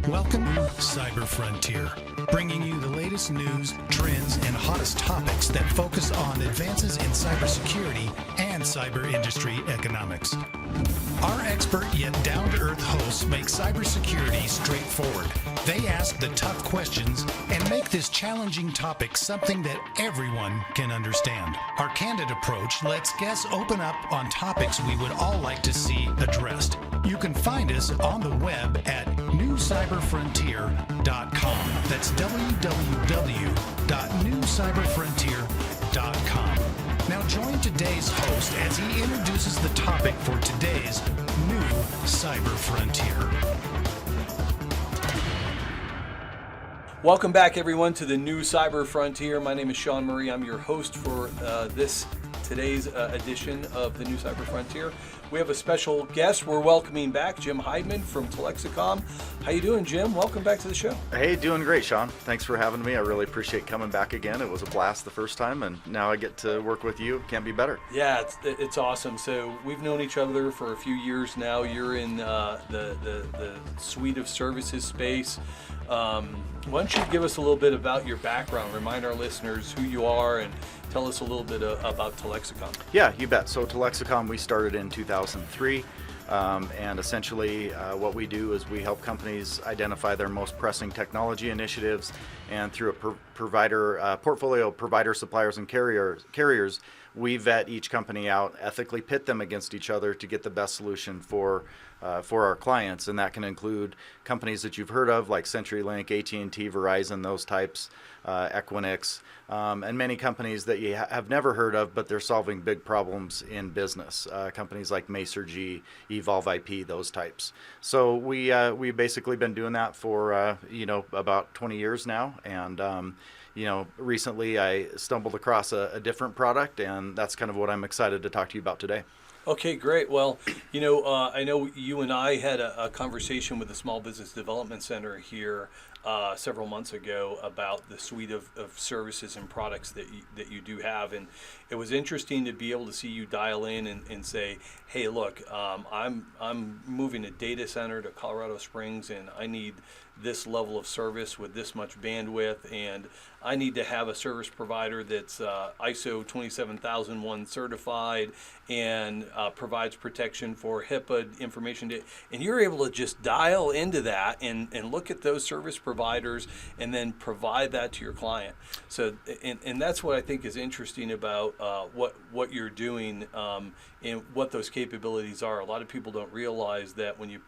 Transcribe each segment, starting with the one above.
Welcome to Cyber Frontier, bringing you the latest news, trends, and hottest topics that focus on advances in cybersecurity and cyber industry economics. Our expert yet down-to-earth hosts make cybersecurity straightforward. They ask the tough questions and make this challenging topic something that everyone can understand. Our candid approach lets guests open up on topics we would all like to see addressed. You can find us on the web at newcyberfrontier.com. That's www.newcyberfrontier.com. Now join today's host as he introduces the topic for today's new Cyber Frontier. Welcome back, everyone, to the new Cyber Frontier. My name is Shawn Murray. I'm your host for today's edition of the new Cyber Frontier. We have a special guest. We're welcoming back Jim Hideman from Telexicom. How you doing, Jim? Welcome back to the show. Hey, doing great, Shawn. Thanks for having me. I really appreciate coming back again. It was a blast the first time, and now I get to work with you. Can't be better. Yeah, it's awesome. So we've known each other for a few years now. You're in the suite of services space. Why don't you give us a little bit about your background, remind our listeners who you are, and tell us a little bit about Telexicom. Yeah, you bet. So Telexicom, we started in 2003, and essentially what we do is we help companies identify their most pressing technology initiatives, and through a portfolio of provider, suppliers, and carriers, we vet each company out, ethically pit them against each other to get the best solution for our clients, and that can include companies that you've heard of like CenturyLink, AT&T, Verizon, those types, Equinix, and many companies that you have never heard of, but they're solving big problems in business. Companies like Masergy, Evolve IP, those types. So we've basically been doing that for about 20 years now, and recently I stumbled across a different product, and that's kind of what I'm excited to talk to you about today. Okay, great. Well, I know you and I had a conversation with the Small Business Development Center here several months ago about the suite of services and products that you do have, and it was interesting to be able to see you dial in and say, hey, look, I'm moving a data center to Colorado Springs, and I need this level of service with this much bandwidth, and I need to have a service provider that's ISO 27001 certified and provides protection for HIPAA information. And you're able to just dial into that and look at those service providers and then provide that to your client. So, and that's what I think is interesting about what you're doing and what those capabilities are. A lot of people don't realize that when you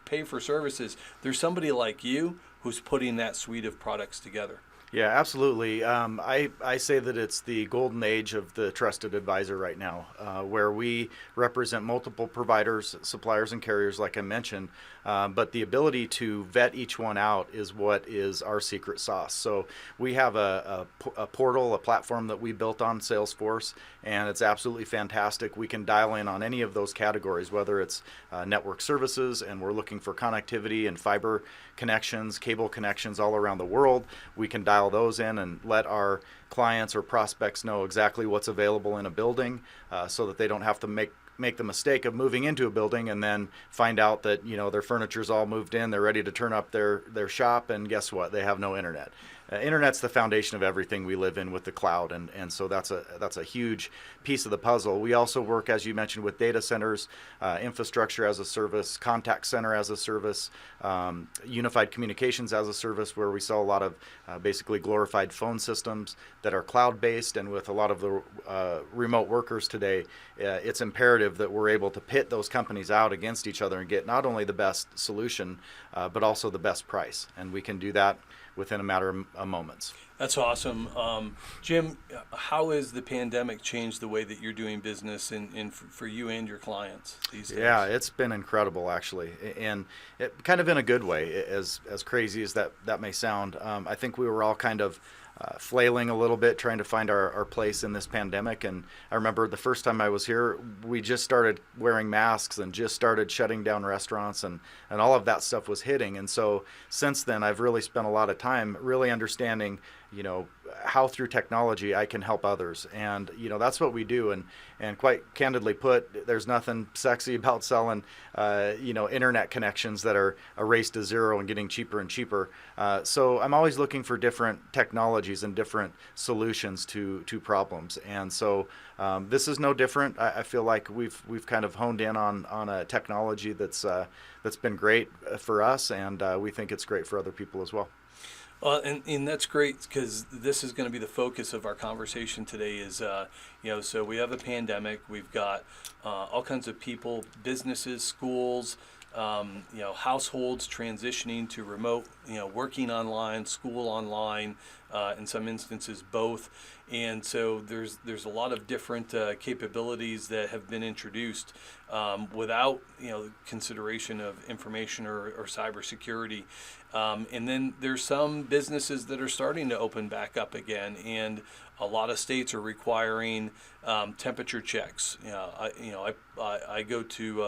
pay for services, there's somebody like you who's putting that suite of products together. Yeah, absolutely. I say that it's the golden age of the trusted advisor right now, where we represent multiple providers, suppliers, and carriers, like I mentioned, but the ability to vet each one out is what is our secret sauce. So we have a portal, a platform that we built on Salesforce, and it's absolutely fantastic. We can dial in on any of those categories, whether it's network services, and we're looking for connectivity and fiber connections, cable connections all around the world. We can dial those in and let our clients or prospects know exactly what's available in a building, so that they don't have to make the mistake of moving into a building and then find out that their furniture's all moved in, they're ready to turn up their shop, and guess what? They have no internet. Internet's the foundation of everything we live in with the cloud, and so that's a huge piece of the puzzle. We also work, as you mentioned, with data centers, infrastructure as a service, contact center as a service, unified communications as a service, where we sell a lot of basically glorified phone systems that are cloud-based, and with a lot of the remote workers today, it's imperative that we're able to pit those companies out against each other and get not only the best solution, but also the best price, and we can do that within a matter of moments. That's awesome. Jim, how has the pandemic changed the way that you're doing business and for you and your clients these days? Yeah, it's been incredible, actually, and it, kind of in a good way, as crazy as that may sound. I think we were all kind of flailing a little bit, trying to find our place in this pandemic. And I remember the first time I was here, we just started wearing masks and just started shutting down restaurants, and all of that stuff was hitting. And so since then, I've really spent a lot of time really understanding how through technology I can help others. And, that's what we do. And quite candidly put, there's nothing sexy about selling, internet connections that are a race to zero and getting cheaper and cheaper. So I'm always looking for different technologies and different solutions to problems. And so this is no different. I feel like we've kind of honed in on a technology that's been great for us, and we think it's great for other people as well. And that's great, because this is going to be the focus of our conversation today is, so we have a pandemic. We've got all kinds of people, businesses, schools, households transitioning to remote, working online, school online, in some instances both. And so there's a lot of different capabilities that have been introduced without consideration of information or cybersecurity. And then there's some businesses that are starting to open back up again, and a lot of states are requiring temperature checks. I go to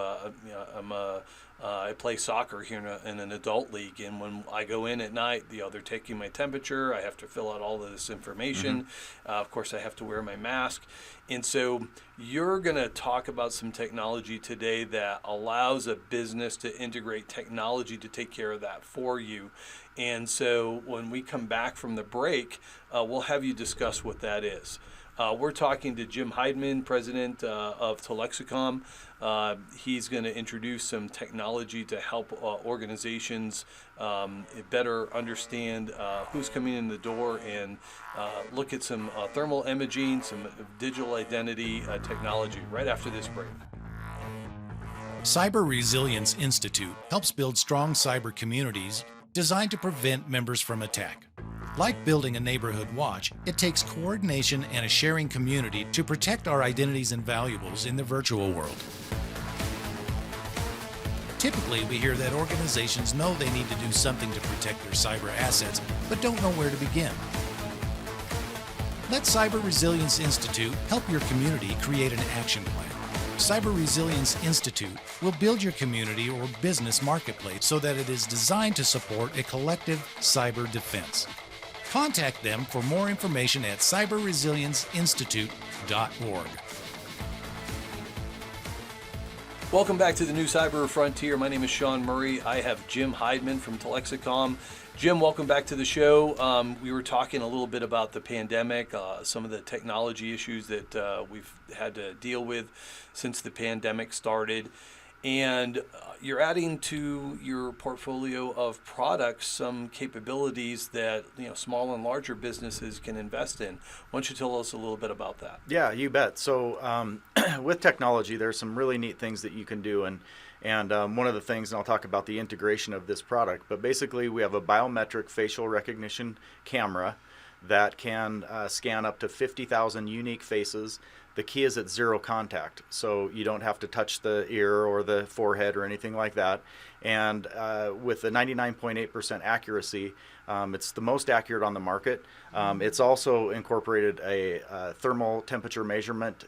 I play soccer here in an adult league, and when I go in at night, they're taking my temperature. I have to fill out all of this information. Of course, I have to wear my mask. And so you're going to talk about some technology today that allows a business to integrate technology to take care of that for you. And so when we come back from the break, we'll have you discuss what that is. We're talking to Jim Hideman, president of Telexicom. He's going to introduce some technology to help organizations better understand who's coming in the door and look at some thermal imaging, some digital identity technology right after this break. Cyber Resilience Institute helps build strong cyber communities designed to prevent members from attack. Like building a neighborhood watch, it takes coordination and a sharing community to protect our identities and valuables in the virtual world. Typically, we hear that organizations know they need to do something to protect their cyber assets, but don't know where to begin. Let Cyber Resilience Institute help your community create an action plan. Cyber Resilience Institute will build your community or business marketplace so that it is designed to support a collective cyber defense. Contact them for more information at cyberresilienceinstitute.org. Welcome back to the New Cyber Frontier. My name is Shawn Murray. I have Jim Hideman from Telexicom. Jim, welcome back to the show. We were talking a little bit about the pandemic, some of the technology issues that we've had to deal with since the pandemic started. And you're adding to your portfolio of products some capabilities that small and larger businesses can invest in. Why don't you tell us a little bit about that? Yeah, you bet. So with technology, there's some really neat things that you can do. And one of the things, and I'll talk about the integration of this product, but basically we have a biometric facial recognition camera that can scan up to 50,000 unique faces. The key is at zero contact, so you don't have to touch the ear or the forehead or anything like that. And with the 99.8% accuracy, it's the most accurate on the market. It's also incorporated a thermal temperature measurement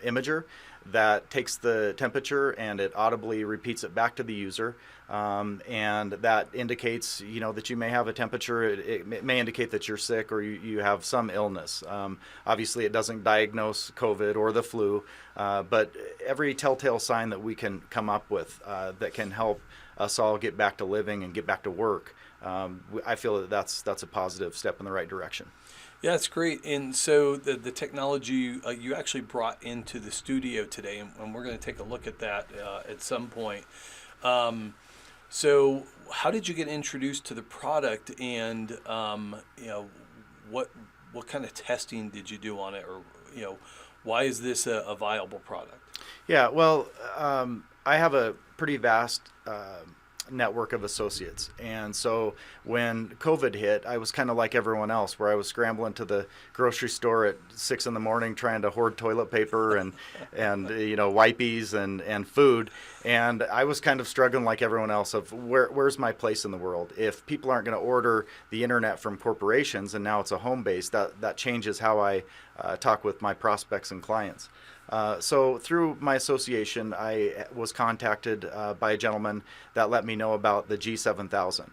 imager that takes the temperature and it audibly repeats it back to the user. And that indicates, that you may have a temperature. It may indicate that you're sick or you have some illness. Obviously, it doesn't diagnose COVID or the flu, but every telltale sign that we can come up with that can help us all get back to living and get back to work, I feel that that's a positive step in the right direction. Yeah, it's great. And so the technology you actually brought into the studio today, and we're going to take a look at that at some point. So how did you get introduced to the product, and what kind of testing did you do on it, or why is this a viable product? Yeah, well, I have a pretty vast network of associates, and so when COVID hit, I was kind of like everyone else, where I was scrambling to the grocery store at 6 a.m. trying to hoard toilet paper and wipes and food, and I was kind of struggling like everyone else of where's my place in the world. If people aren't going to order the internet from corporations and now it's a home base, that changes how I talk with my prospects and clients. So through my association, I was contacted by a gentleman that let me know about the G7000.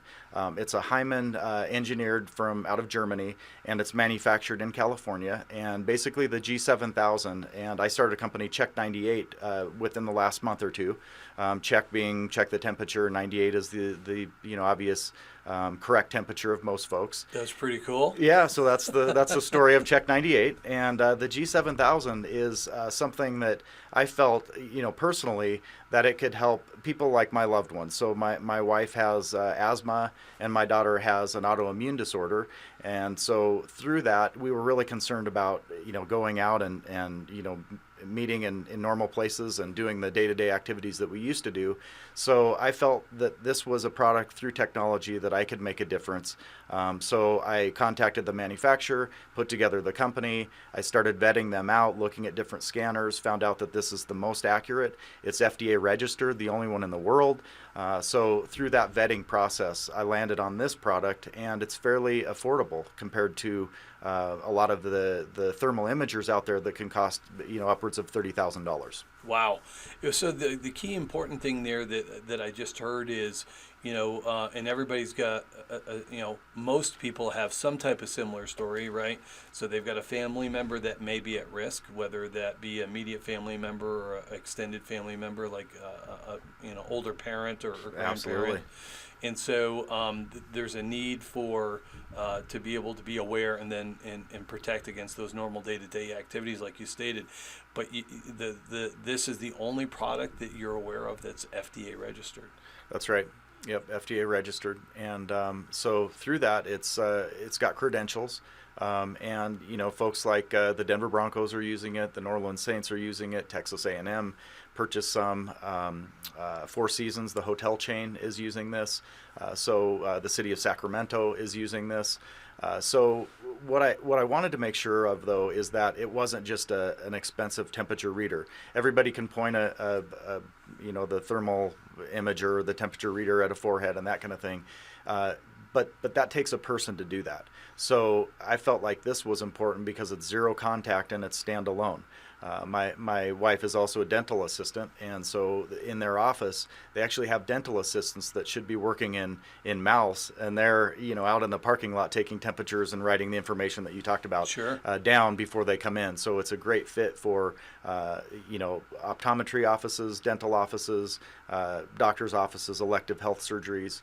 It's a Hyman engineered from out of Germany, and it's manufactured in California. And basically the G7000, and I started a company, Check 98, within the last month or two. Check being check the temperature, 98 is the obvious correct temperature of most folks. That's pretty cool. Yeah, so that's the story of Check 98, and the G7000 is something that I felt, personally, that it could help people like my loved ones. So my wife has asthma, and my daughter has an autoimmune disorder, and so through that, we were really concerned about going out and meeting in normal places and doing the day-to-day activities that we used to do. So I felt that this was a product through technology that I could make a difference. So I contacted the manufacturer, put together the company. I started vetting them out, looking at different scanners, found out that this is the most accurate. It's FDA registered, the only one in the world. So through that vetting process, I landed on this product, and it's fairly affordable compared to a lot of the thermal imagers out there that can cost upwards of $30,000. Wow. So the key important thing there that I just heard is, and everybody's got, most people have some type of similar story, right? So they've got a family member that may be at risk, whether that be immediate family member or an extended family member, like older parent or grandparent. Absolutely. And so there's a need for to be able to be aware and then and protect against those normal day-to-day activities, like you stated. But this is the only product that you're aware of that's FDA registered. That's right. Yep, FDA registered, and so through that, it's got credentials, and folks like the Denver Broncos are using it, the New Orleans Saints are using it, Texas A&M purchased some, Four Seasons, the hotel chain, is using this, so the city of Sacramento is using this. So what I wanted to make sure of, though, is that it wasn't just an expensive temperature reader. Everybody can point the thermal imager, the temperature reader at a forehead and that kind of thing, but that takes a person to do that. So I felt like this was important because it's zero contact and it's standalone. My wife is also a dental assistant, and so in their office, they actually have dental assistants that should be working in mouse, and they're out in the parking lot taking temperatures and writing the information that you talked about. Sure. Down before they come in. So it's a great fit for optometry offices, dental offices, doctors' offices, elective health surgeries,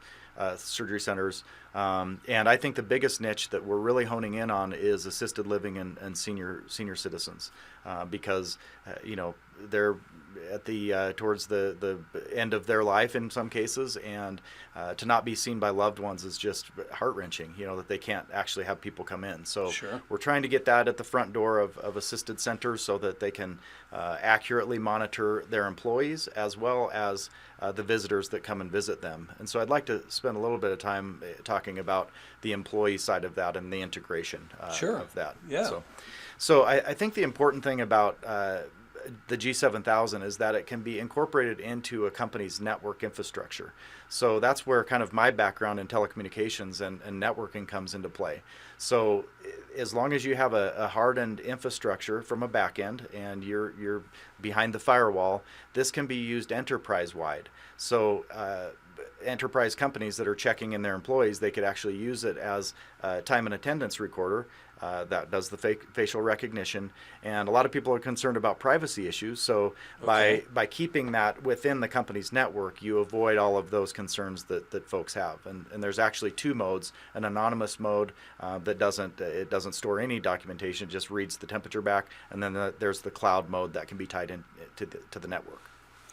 surgery centers. And I think the biggest niche that we're really honing in on is assisted living and senior citizens, because they're at the towards the end of their life in some cases, and to not be seen by loved ones is just heart-wrenching, that they can't actually have people come in. So Sure. We're trying to get that at the front door of assisted centers so that they can accurately monitor their employees as well as the visitors that come and visit them. And so I'd like to spend a little bit of time talking about the employee side of that and the integration Sure. of that. Yeah. So I think the important thing about the G7000 is that it can be incorporated into a company's network infrastructure. So that's where kind of my background in telecommunications and networking comes into play. So as long as you have a hardened infrastructure from a back end and you're behind the firewall, this can be used enterprise-wide. So enterprise companies that are checking in their employees, they could actually use it as a time and attendance recorder that does the facial recognition. And a lot of people are concerned about privacy issues. So Okay. by keeping that within the company's network, you avoid all of those concerns that folks have. And there's actually two modes: an anonymous mode that doesn't store any documentation, it just reads the temperature back, and then there's the cloud mode that can be tied in to the network.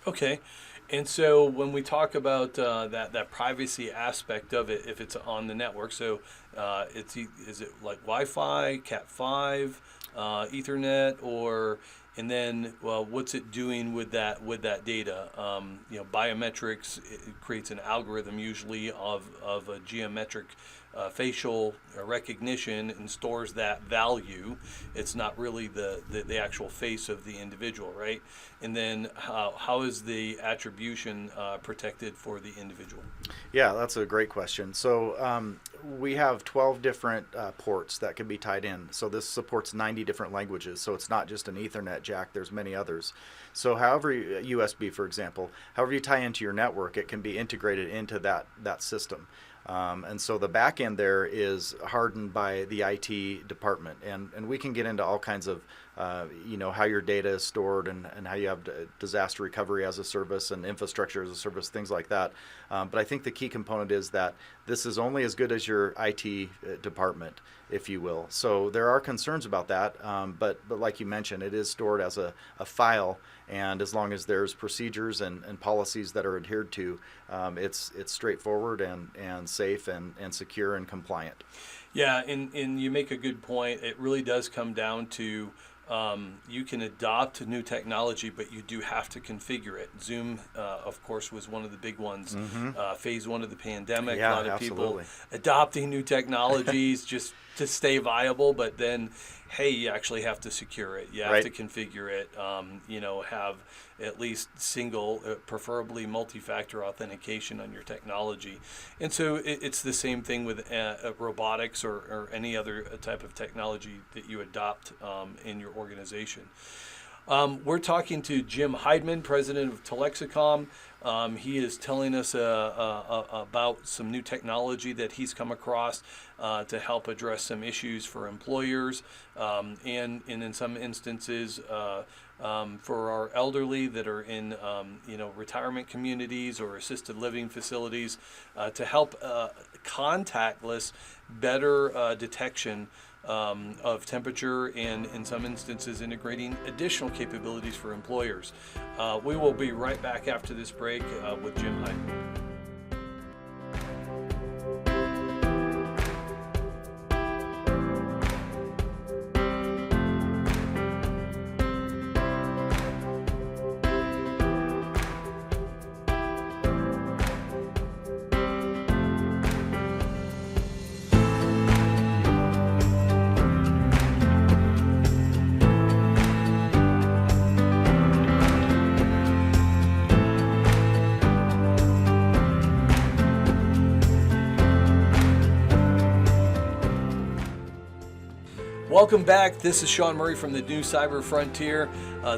Okay. And so when we talk about that privacy aspect of it, if it's on the network, so is it like Wi-Fi, Cat5, Ethernet, or and then what's it doing with that data? Biometrics, it creates an algorithm usually of a geometric facial recognition and stores that value. It's not really the actual face of the individual, right? And then how is the attribution protected for the individual? Yeah, that's a great question. So we have 12 different ports that can be tied in. So this supports 90 different languages. So it's not just an Ethernet jack, there's many others. So however, USB for example, however you tie into your network, it can be integrated into that system. And so the back end there is hardened by the IT department, and we can get into all kinds of how your data is stored and how you have disaster recovery as a service and infrastructure as a service, things like that. But I think the key component is that this is only as good as your IT department, if you will. So there are concerns about that, but like you mentioned, it is stored as a file, and as long as there's procedures and policies that are adhered to, it's straightforward and safe and secure and compliant. Yeah, and you make a good point. It really does come down to you can adopt new technology, but you do have to configure it. Zoom, of course, was one of the big ones. Phase one of the pandemic, Yeah, a lot of absolutely. people adopting new technologies just to stay viable, but then, hey, you actually have to secure it. You have Right. to configure it. Have at least single, preferably multi-factor authentication on your technology. And so it's the same thing with robotics or any other type of technology that you adopt in your organization. We're talking to Jim Hideman, president of Telexicom. He is telling us about some new technology that he's come across to help address some issues for employers and in some instances for our elderly that are in retirement communities or assisted living facilities to help contactless better detection of temperature and in some instances integrating additional capabilities for employers. We will be right back after this break with Jim Hideman. Welcome back. This is Shawn Murray from the New Cyber Frontier.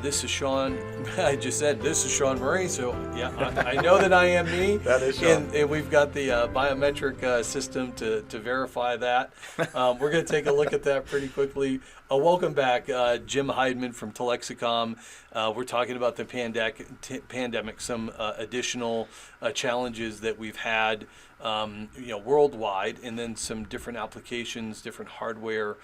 This is Shawn. I just said this is Shawn Murray, so yeah, I know that I am me. That is Shawn. And we've got the biometric system to verify that. We're going to take a look at that pretty quickly. Welcome back, Jim Hideman from Telexicom. We're talking about the pandemic, some additional challenges that we've had worldwide, and then some different applications, different hardware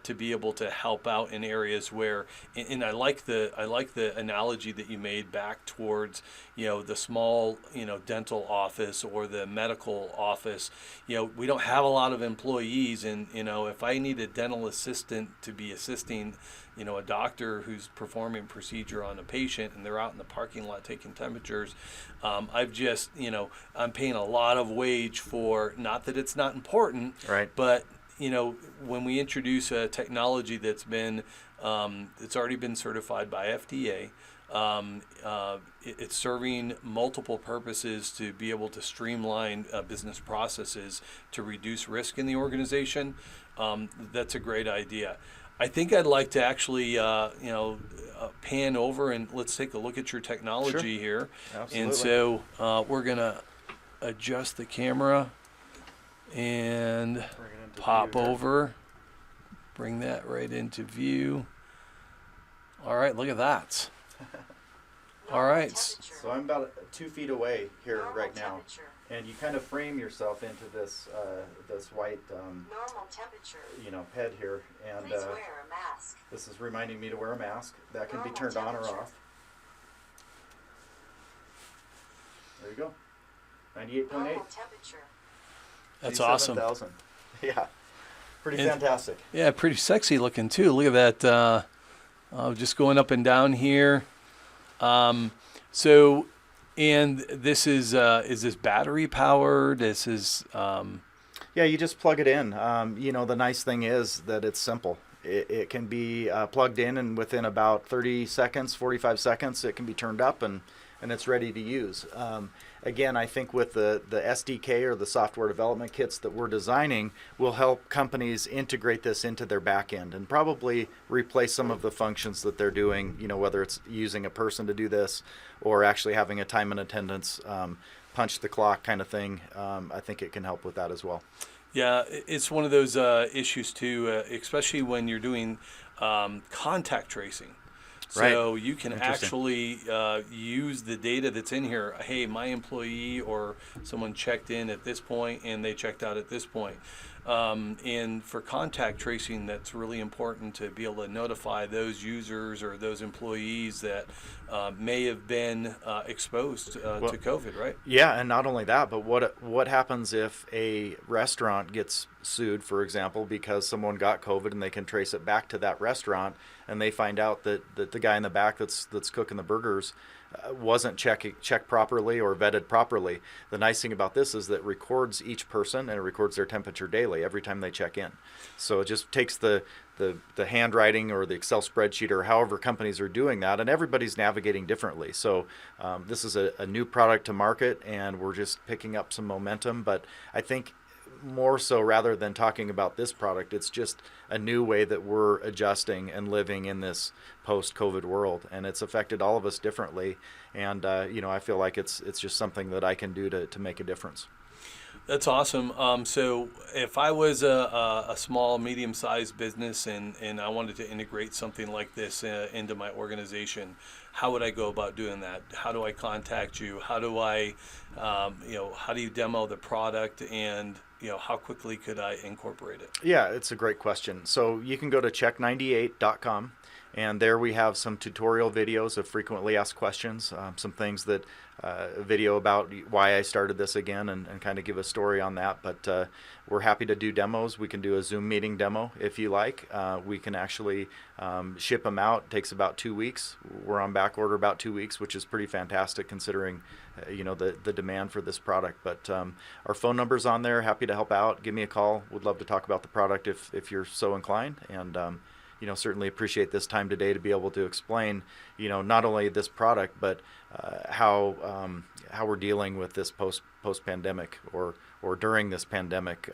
to be able to help out in areas where, and I like the analogy that you made back towards the small dental office or the medical office. We don't have a lot of employees, and if I need a dental assistant to be assisting a doctor who's performing procedure on a patient and they're out in the parking lot taking temperatures, I'm paying a lot of wage for, not that it's not important, Right. but when we introduce a technology that's been it's already been certified by FDA, it's serving multiple purposes to be able to streamline business processes to reduce risk in the organization. That's a great idea. I think I'd like to actually, pan over and let's take a look at your technology here. Absolutely. And so we're going to adjust the camera and Bring it into pop view here. over, bring that right into view. All right, look at that. All right. So I'm about 2 feet away here right now, and you kind of frame yourself into this this white Normal temperature. head here, and Please wear a mask. this is reminding me to wear a mask. That can be Normal turned on or temperature. off. There you go. 98.8. Normal temperature. That's awesome. 87,000. Yeah. Pretty And- fantastic. Yeah, pretty sexy looking too. Look at that. Just going up and down here. So, and this is this battery powered? This is Yeah, you just plug it in. The nice thing is that it's simple. It can be plugged in, and within about 30 seconds, 45 seconds, it can be turned up and it's ready to use. Again, I think with the SDK or the software development kits that we're designing will help companies integrate this into their back end and probably replace some of the functions that they're doing, whether it's using a person to do this or actually having a time and attendance punch the clock kind of thing. I think it can help with that as well. Yeah, it's one of those issues too, especially when you're doing contact tracing. So Right. you can actually use the data that's in here. Hey, my employee or someone checked in at this point and they checked out at this point. And for contact tracing, that's really important to be able to notify those users or those employees that may have been exposed to COVID, right? Yeah, and not only that, but what happens if a restaurant gets sued, for example, because someone got COVID and they can trace it back to that restaurant, and they find out that the guy in the back that's cooking the burgers wasn't checked properly or vetted properly. The nice thing about this is that it records each person and it records their temperature daily every time they check in. So it just takes the handwriting or the Excel spreadsheet or however companies are doing that, and everybody's navigating differently. So this is a new product to market, and we're just picking up some momentum. But I think more so, rather than talking about this product, it's just a new way that we're adjusting and living in this post-COVID world, and it's affected all of us differently. And I feel like it's just something that I can do to make a difference. That's awesome. So if I was a small, medium-sized business and I wanted to integrate something like this into my organization, how would I go about doing that? How do I contact you? How do I, how do you demo the product, and how quickly could I incorporate it? Yeah, it's a great question. So you can go to check98.com, and there we have some tutorial videos of frequently asked questions, some things that a video about why I started this again, and kind of give a story on that. But we're happy to do demos. We can do a Zoom meeting demo if you like. We can actually ship them out. It takes about 2 weeks. We're on back order about 2 weeks, which is pretty fantastic considering the demand for this product. But our phone number's on there. Happy to help out. Give me a call. Would love to talk about the product if you're so inclined. And certainly appreciate this time today to be able to explain, not only this product, but how we're dealing with this post-pandemic or during this pandemic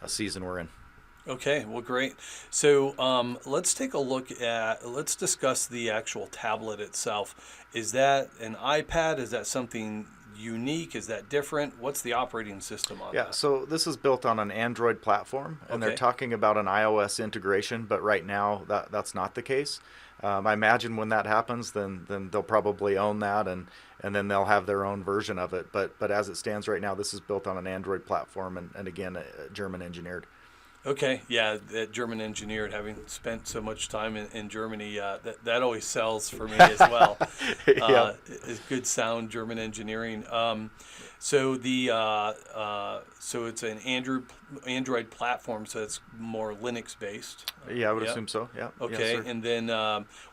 season we're in. Okay, well, great. So let's take a let's discuss the actual tablet itself. Is that an iPad? Is that something unique? Is that different? What's the operating system on that? Yeah, so this is built on an Android platform, and Okay. they're talking about an iOS integration, but right now that's not the case. I imagine when that happens, then they'll probably own that, and then they'll have their own version of it. But as it stands right now, this is built on an Android platform, and again, German engineered. Okay, yeah, that German engineered, having spent so much time in Germany, that always sells for me as well. Yeah. It's good sound German engineering. So it's an Android platform, so it's more Linux based. Yeah, I would Yep. assume so. Yeah. Okay, Yes, sir. and then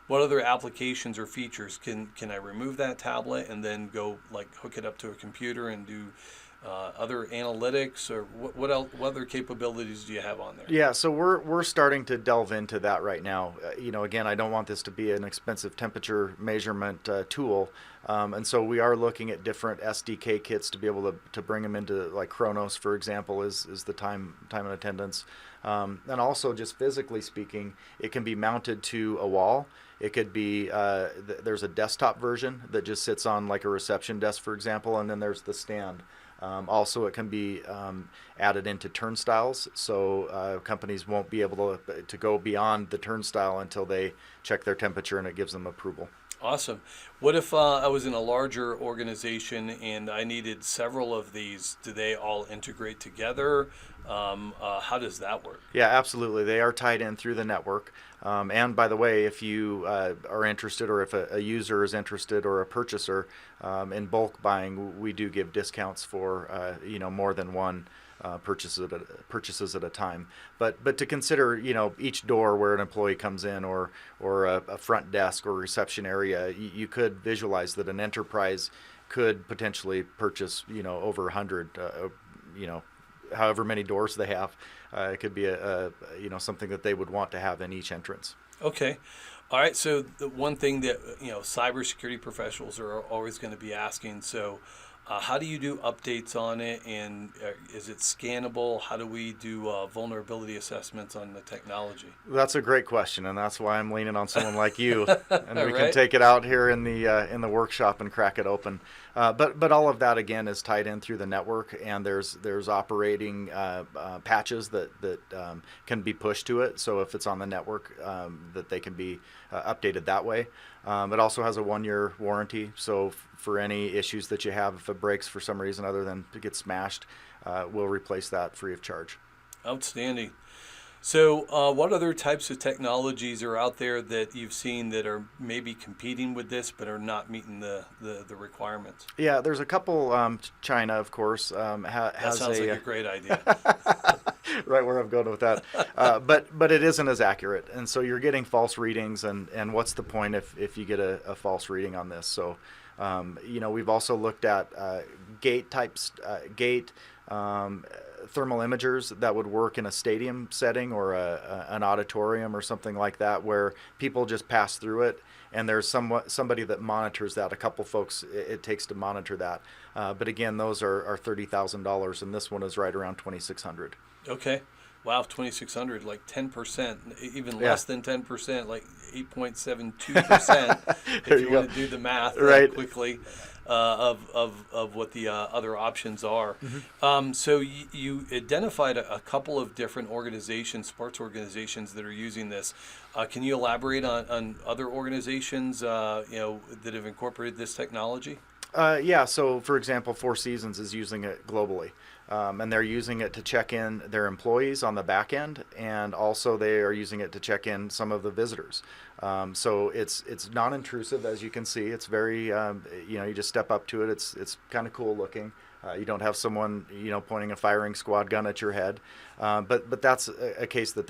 what other applications or features can I remove that tablet and then go hook it up to a computer and do other analytics, or what other capabilities do you have on there? Yeah, so we're starting to delve into that right now. Again, I don't want this to be an expensive temperature measurement tool, and so we are looking at different SDK kits to be able to bring them into, like Chronos, for example, is the time and attendance, and also just physically speaking, it can be mounted to a wall. It could be there's a desktop version that just sits on like a reception desk, for example, and then there's the stand. Also, it can be added into turnstiles, so companies won't be able to go beyond the turnstile until they check their temperature and it gives them approval. Awesome. What if I was in a larger organization and I needed several of these? Do they all integrate together? How does that work? Yeah, absolutely. They are tied in through the network. And by the way, if you are interested, or if a user is interested, or a purchaser in bulk buying, we do give discounts for more than one purchases at a time. But to consider, each door where an employee comes in, or a front desk or reception area, you could visualize that an enterprise could potentially purchase over 100 however many doors they have. It could be something that they would want to have in each entrance. Okay. All right. So the one thing that, cybersecurity professionals are always going to be asking, so how do you do updates on it, and is it scannable? How do we do vulnerability assessments on the technology? That's a great question, and that's why I'm leaning on someone like you, and we Right. can take it out here in the workshop and crack it open. But all of that again is tied in through the network, and there's operating patches that can be pushed to it. So if it's on the network, that they can be updated that way. It also has a 1-year warranty, so for any issues that you have, if it breaks for some reason other than to get smashed, we'll replace that free of charge. Outstanding. So what other types of technologies are out there that you've seen that are maybe competing with this but are not meeting the requirements? Yeah, there's a couple. China, of course, That has sounds like a great idea. right where I'm going with that. But it isn't as accurate, and so you're getting false readings, and what's the point if you get a false reading on this? So, we've also looked at gate types, thermal imagers that would work in a stadium setting or an auditorium or something like that, where people just pass through it, and there's somebody that monitors that. A couple folks it takes to monitor that. But again, those are $30,000, and this one is right around $2,600. Okay. Wow, 2,600, like 10%, even less than 10%, like 8.72%, if you want to do the math Right. quickly, of what the other options are. Mm-hmm. So you identified a couple of different organizations, sports organizations that are using this. Can you elaborate on other organizations, that have incorporated this technology? Yeah, so for example, Four Seasons is using it globally, and they're using it to check in their employees on the back end, and also they are using it to check in some of the visitors. So it's non-intrusive, as you can see. It's very, you just step up to it. It's kind of cool looking. You don't have someone, pointing a firing squad gun at your head, but that's a case that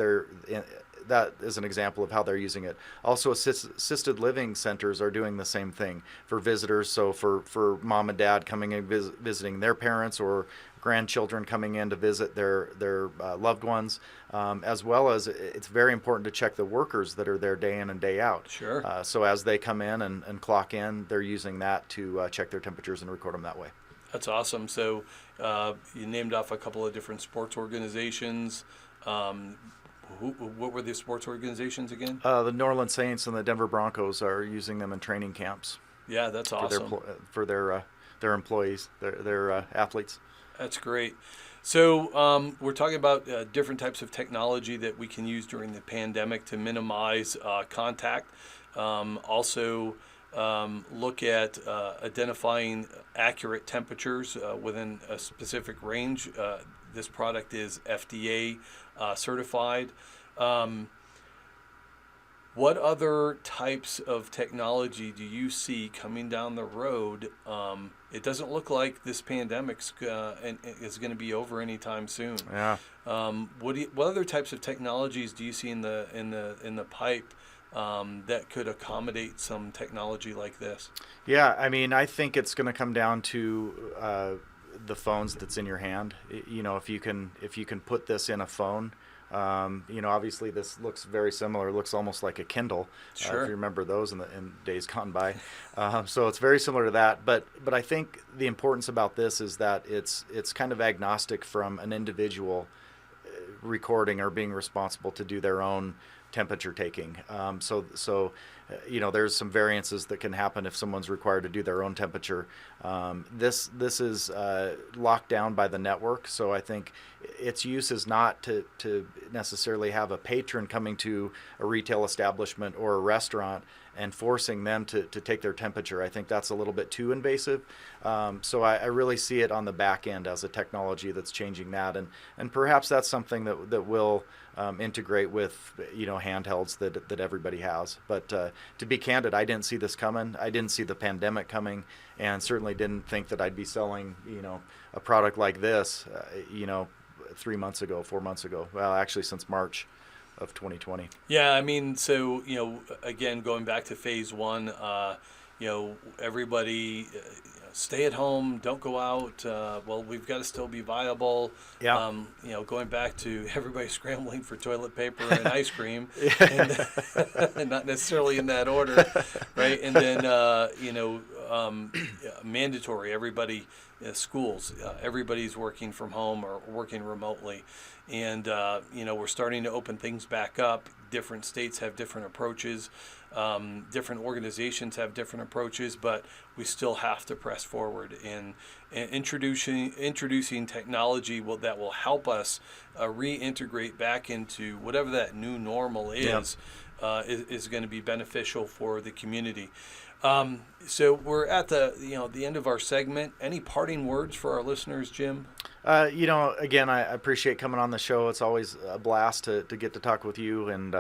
that is an example of how they're using it. Also, assisted living centers are doing the same thing for visitors. So for mom and dad coming and visiting their parents, or grandchildren coming in to visit their loved ones, as well as it's very important to check the workers that are there day in and day out. Sure. So as they come in and clock in, they're using that to check their temperatures and record them that way. That's awesome. So you named off a couple of different sports organizations. What were the sports organizations again? The New Orleans Saints and the Denver Broncos are using them in training camps. Yeah, that's awesome. For their employees, their athletes. That's great. So we're talking about different types of technology that we can use during the pandemic to minimize contact. Also, look at identifying accurate temperatures within a specific range. This product is FDA certified. What other types of technology do you see coming down the road? It doesn't look like this pandemic is going to be over anytime soon. Yeah. What other types of technologies do you see in the pipe that could accommodate some technology like this? Yeah, I mean, I think it's going to come down to the phones that's in your hand. If you can put this in a phone. Obviously this looks very similar. It looks almost like a Kindle. Sure. If you remember those in days gone by. So it's very similar to that. But I think the importance about this is that it's kind of agnostic from an individual recording or being responsible to do their own temperature taking. There's some variances that can happen if someone's required to do their own temperature. This is locked down by the network, so I think its use is not to necessarily have a patron coming to a retail establishment or a restaurant and forcing them to take their temperature. I think that's a little bit too invasive. So I really see it on the back end as a technology that's changing that, and perhaps that's something that will integrate with handhelds that everybody has. But to be candid, I didn't see this coming. I didn't see the pandemic coming, and certainly didn't think that I'd be selling a product like this 3 months ago, 4 months ago. Well, actually since March of 2020. Yeah, I mean, so again, going back to phase one, everybody stay at home, don't go out. Well, we've got to still be viable. Yeah. Going back to everybody scrambling for toilet paper and ice cream, and not necessarily in that order, right? And then, mandatory, everybody, schools, everybody's working from home or working remotely. And, we're starting to open things back up. Different states have different approaches. Different organizations have different approaches, but we still have to press forward in introducing technology that will help us reintegrate back into whatever that new normal is. Is going to be beneficial for the community. So we're at the end of our segment. Any parting words for our listeners, Jim? Again, I appreciate coming on the show. It's always a blast to get to talk with you and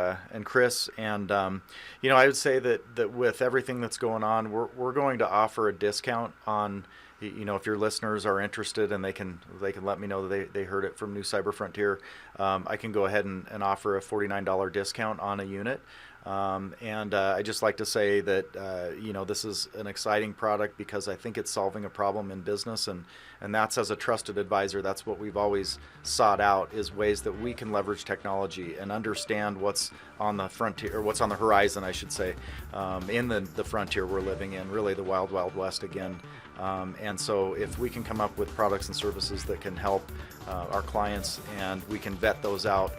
Chris. And I would say that with everything that's going on, we're going to offer a discount on. If your listeners are interested and they can let me know that they heard it from New Cyber Frontier, I can go ahead and offer a $49 discount on a unit. I just like to say that this is an exciting product because I think it's solving a problem in business, and that's, as a trusted advisor, that's what we've always sought out, is ways that we can leverage technology and understand what's on the frontier, or what's on the horizon, I should say, in the frontier we're living in, really the wild, wild west again. And so if we can come up with products and services that can help our clients, and we can vet those out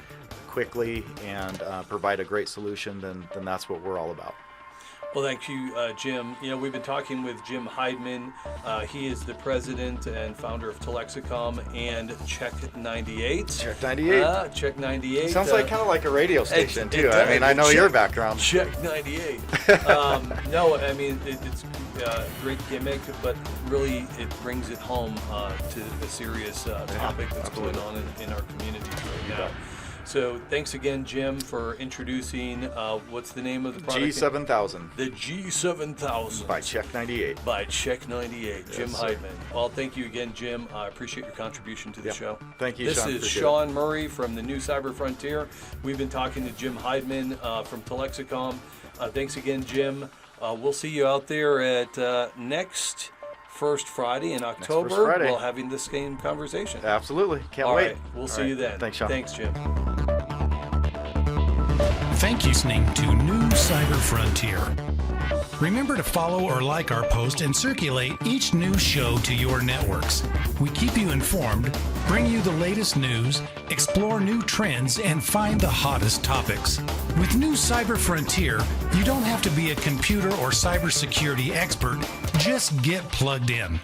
quickly and provide a great solution, then that's what we're all about. Well, thank you, Jim. We've been talking with Jim Hideman. He is the president and founder of Telexicom and Check 98. Check 98. Check 98. Sounds kind of like a radio station, too. I mean, I know your background. Check 98. No, I mean, it's a great gimmick, but really it brings it home to the serious topic that's absolutely going on in our communities right now. So thanks again, Jim, for introducing, what's the name of the product? G7000. The G7000. By Check 98. By Check 98, Yes, Jim sir. Hideman. Well, thank you again, Jim. I appreciate your contribution to the show. Thank you, This Shawn. is Appreciate Shawn Murray from the New Cyber Frontier. We've been talking to Jim Hideman from Telexicom. Thanks again, Jim. We'll see you out there at next First Friday in October. First Friday. We'll having this same conversation. Absolutely. Can't All wait. right. We'll All see right. you then. Thanks, Shawn. Thanks, Jim. Thank you for listening to New Cyber Frontier. Remember to follow or like our post and circulate each new show to your networks. We keep you informed, bring you the latest news, explore new trends, and find the hottest topics. With New Cyber Frontier, you don't have to be a computer or cybersecurity expert. Just get plugged in.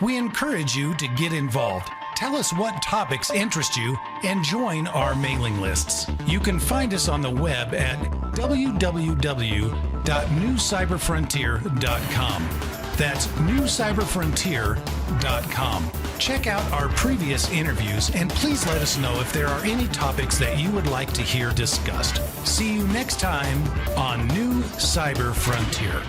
We encourage you to get involved. Tell us what topics interest you and join our mailing lists. You can find us on the web at www.newcyberfrontier.com. That's newcyberfrontier.com. Check out our previous interviews and please let us know if there are any topics that you would like to hear discussed. See you next time on New Cyber Frontier.